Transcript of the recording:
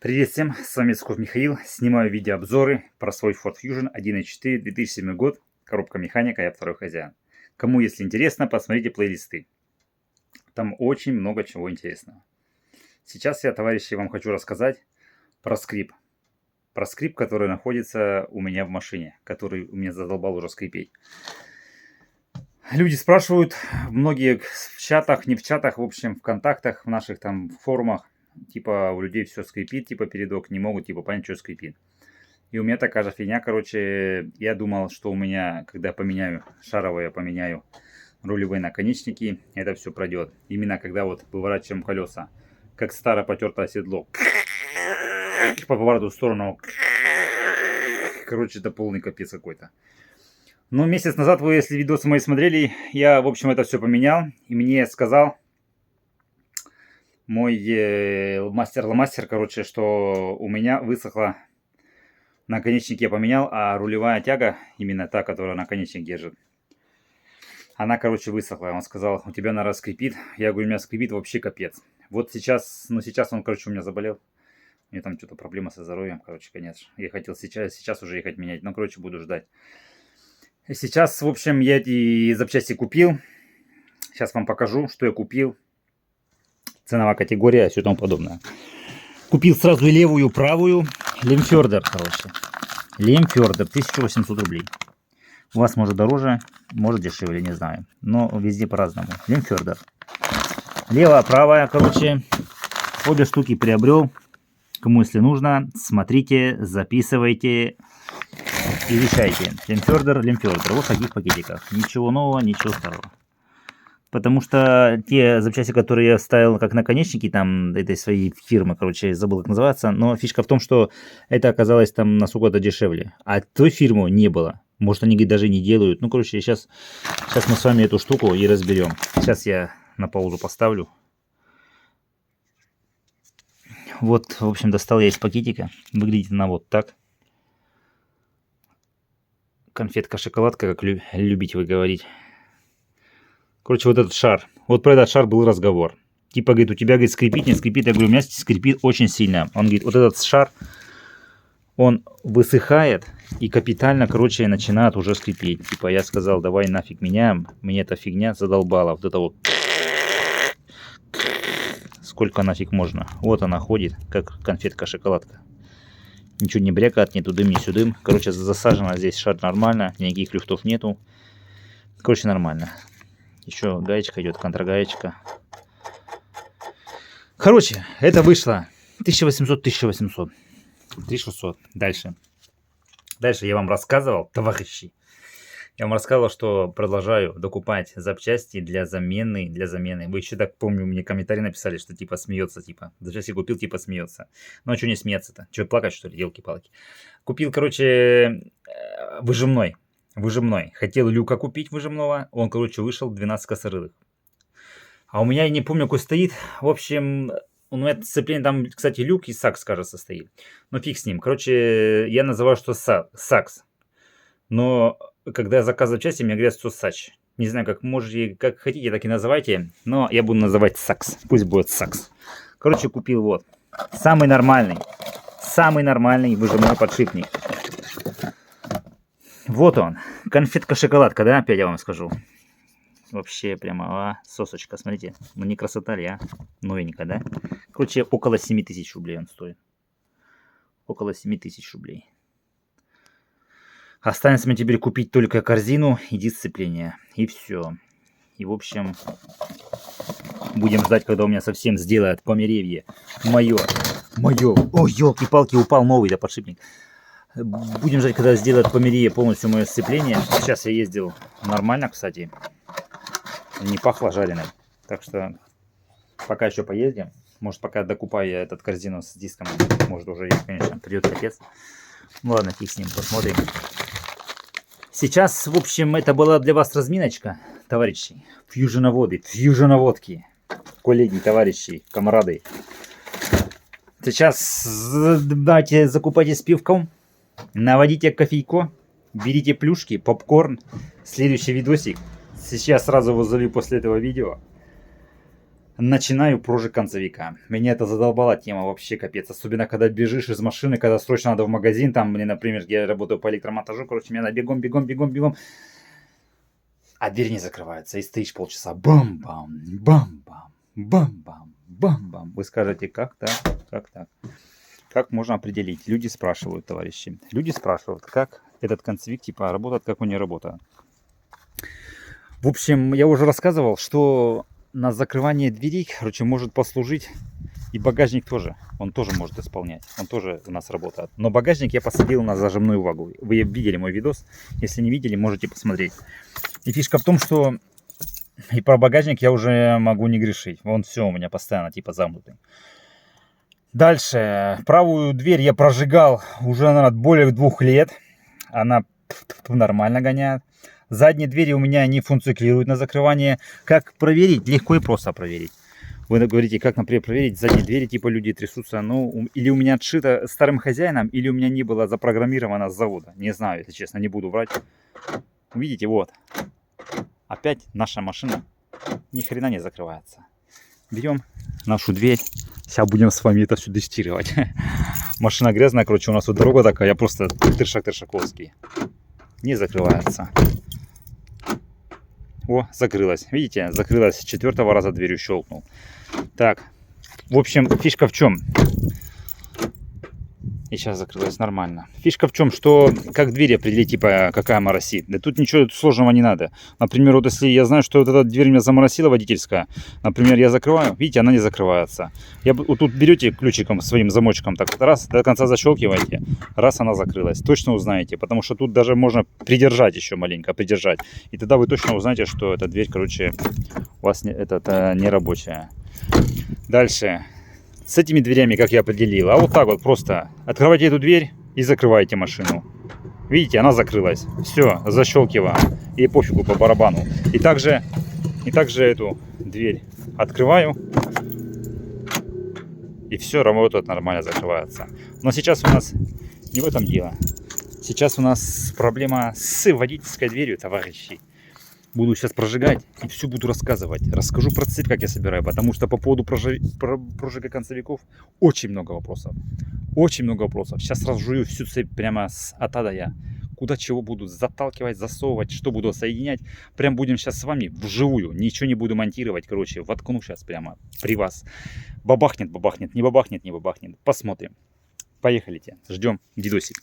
Привет всем, с вами Сков Михаил. Снимаю видеообзоры про свой Ford Fusion 1.4 2007 год. Коробка механика, я второй хозяин. Кому, если интересно, посмотрите плейлисты. Там очень много чего интересного. Сейчас я, товарищи, вам хочу рассказать про скрип. Про скрип, который находится у меня в машине, который у меня задолбал уже скрипеть. Люди спрашивают, многие в чатах, не в чатах, в общем, в контактах, в наших там форумах. Типа у людей все скрипит, типа передок, не могут типа понять, что скрипит. И у меня такая же фигня, короче, я думал, что у меня, когда поменяю шаровые, поменяю рулевые наконечники, это все пройдет. Именно когда вот выворачиваем колеса, как старое потертое седло, по повороту в сторону, короче, это полный капец какой-то. Но месяц назад, вы, если видосы мои смотрели, я, в общем, это все поменял, и мне сказал мой мастер-ломастер, короче, что у меня высохла, наконечник я поменял, а рулевая тяга, именно та, которая наконечник держит, она, короче, высохла. Он сказал, у тебя, наверное, скрипит. Я говорю, у меня скрипит вообще капец. Вот сейчас, сейчас он, короче, у меня заболел. У меня там что-то проблема со здоровьем, короче, конечно. Я хотел сейчас уже ехать менять, но, короче, буду ждать. И сейчас, в общем, я эти запчасти купил. Сейчас вам покажу, что я купил. Ценовая категория и все тому подобное. Купил сразу и левую, и правую. Лемфердер, короче. Лемфердер, 1800 рублей. У вас может дороже, может дешевле, не знаю. Но везде по-разному. Лемфердер. Левая, правая, короче. Обе штуки приобрел. Кому если нужно, смотрите, записывайте и решайте. Лемфердер, Лемфердер. Вот в таких пакетиках. Ничего нового, ничего старого. Потому что те запчасти, которые я ставил как наконечники там этой своей фирмы, короче, забыл как называется, но фишка в том, что это оказалось там на сколько-то дешевле. А той фирмы не было. Может, они даже не делают. Ну, короче, сейчас мы с вами эту штуку и разберем. Сейчас я на паузу поставлю. Вот, в общем, достал я из пакетика. Выглядит она вот так. Конфетка-шоколадка, как любите вы говорить. Короче, вот этот шар. Вот про этот шар был разговор. Типа, говорит, у тебя, говорит, скрипит, не скрипит. Я говорю, у меня скрипит очень сильно. Он говорит, вот этот шар, он высыхает и капитально, короче, начинает уже скрипеть. Типа, я сказал, давай нафиг меняем. Мне эта фигня задолбала. Вот это вот. Сколько нафиг можно. Вот она ходит, как конфетка-шоколадка. Ничего не брякает, ни тудым, ни сюдым. Короче, засажена здесь шар нормально. Никаких люфтов нету. Короче, нормально. Еще гаечка идет, контргаечка. Короче, это вышло 1800. 3600. Дальше я вам рассказывал, товарищи. Я вам рассказывал, что продолжаю докупать запчасти для замены. Вы еще так, помню, мне комментарий написали, что типа смеется, типа. Запчасти купил, типа смеется. Ну а что не смеяться-то? Что, плакать, что ли, елки-палки? Купил, короче, выжимной. Хотел люка купить выжимного. Он, короче, вышел 12 косорылых. А у меня, я не помню, какой стоит. В общем, у меня сцепление там, кстати, люк и сакс, кажется, стоит. Но фиг с ним. Короче, я называю, что сакс. Но когда я заказываю части, мне говорят, что сач. Не знаю, как можете, как хотите, так и называйте. Но я буду называть сакс. Пусть будет сакс. Короче, купил вот. Самый нормальный выжимной подшипник. Вот он. Конфетка-шоколадка, да? Опять я вам скажу. Вообще прямо, сосочка, смотрите. Ну не красота ли, а? Новенькая, да? Короче, около 7000 рублей он стоит. Около 7000 рублей. Останется мне теперь купить только корзину и дисциплине. И все. И в общем, будем ждать, когда у меня совсем сделает померевье. Мое. Ой, елки-палки, упал новый, да, подшипник. Будем ждать, когда сделает померие полностью мое сцепление. Сейчас я ездил нормально, кстати. Не пахло жареным. Так что пока еще поездим. Может, пока докупаю я этот корзину с диском. Может, уже, конечно, придет капец. Ну ладно, фиг с ним, посмотрим. Сейчас, в общем, это была для вас разминочка, товарищи. Фьюженоводки. Коллеги, товарищи, комрады. Сейчас давайте закупайтесь пивком. Наводите кофейку, берите плюшки, попкорн. Следующий видосик. Сейчас сразу его залью после этого видео. начинаю прожиг концевика. Меня это задолбала тема вообще капец. Особенно когда бежишь из машины, когда срочно надо в магазин. Там мне, например, я работаю по электромонтажу. Короче, мне надо бегом, бегом, бегом, бегом. А дверь не закрывается. И стоишь полчаса. Бам-бам, бам-бам, бам-бам, бам-бам. Вы скажете, как так? Как так? Как можно определить? Люди спрашивают, товарищи. Люди спрашивают, как этот концевик типа работает, как он не работает. В общем, я уже рассказывал, что на закрывание дверей, короче, может послужить и багажник тоже. Он тоже может исполнять. Он тоже у нас работает. Но багажник я посадил на зажимную вагу. Вы видели мой видос. Если не видели, можете посмотреть. И фишка в том, что и про багажник я уже могу не грешить. Вон все у меня постоянно типа замутый. Дальше. Правую дверь я прожигал уже, наверное, более 2 лет. Она нормально гоняет. Задние двери у меня не функционируют на закрывание. Как проверить? Легко и просто проверить. Вы говорите, как, например, проверить задние двери, типа люди трясутся. Ну, или у меня отшито старым хозяином, или у меня не было запрограммировано с завода. Не знаю, если честно, не буду врать. Видите, вот. Опять наша машина ни хрена не закрывается. Берем нашу дверь. Сейчас будем с вами это все тестировать. Машина грязная, короче, у нас вот дорога такая, я просто тыршак-тыршаковский. Не закрывается. О, закрылась. Видите, закрылась. С 4-го раза дверью щелкнул. Так, в общем, фишка в чем? И сейчас закрылась нормально. Фишка в чем, что как дверь определить, типа, какая моросит. Да тут ничего сложного не надо. Например, вот если я знаю, что вот эта дверь меня заморосила, водительская. Например, я закрываю, видите, она не закрывается. Вот тут берете ключиком, своим замочком, так раз, до конца защелкиваете, раз она закрылась. Точно узнаете, потому что тут даже можно придержать еще маленько, придержать. И тогда вы точно узнаете, что эта дверь, короче, у вас не рабочая. Дальше. С этими дверями, как я определил, а вот так вот просто открывайте эту дверь и закрываете машину. Видите, она закрылась. Все, защелкиваю. И пофигу по барабану. И также эту дверь открываю. И все работает, нормально закрывается. Но сейчас у нас не в этом дело. Сейчас у нас проблема с водительской дверью, товарищи. Буду сейчас прожигать и все буду рассказывать. Расскажу про цепь, как я собираю, потому что по поводу прожига концевиков очень много вопросов. Очень много вопросов. Сейчас разжую всю цепь прямо от А до Я. Куда чего буду заталкивать, засовывать, что буду соединять. Прям будем сейчас с вами вживую. Ничего не буду монтировать. Короче, воткну сейчас прямо при вас. Бабахнет, бабахнет, не бабахнет, не бабахнет. Посмотрим. Поехали, ждем видосик.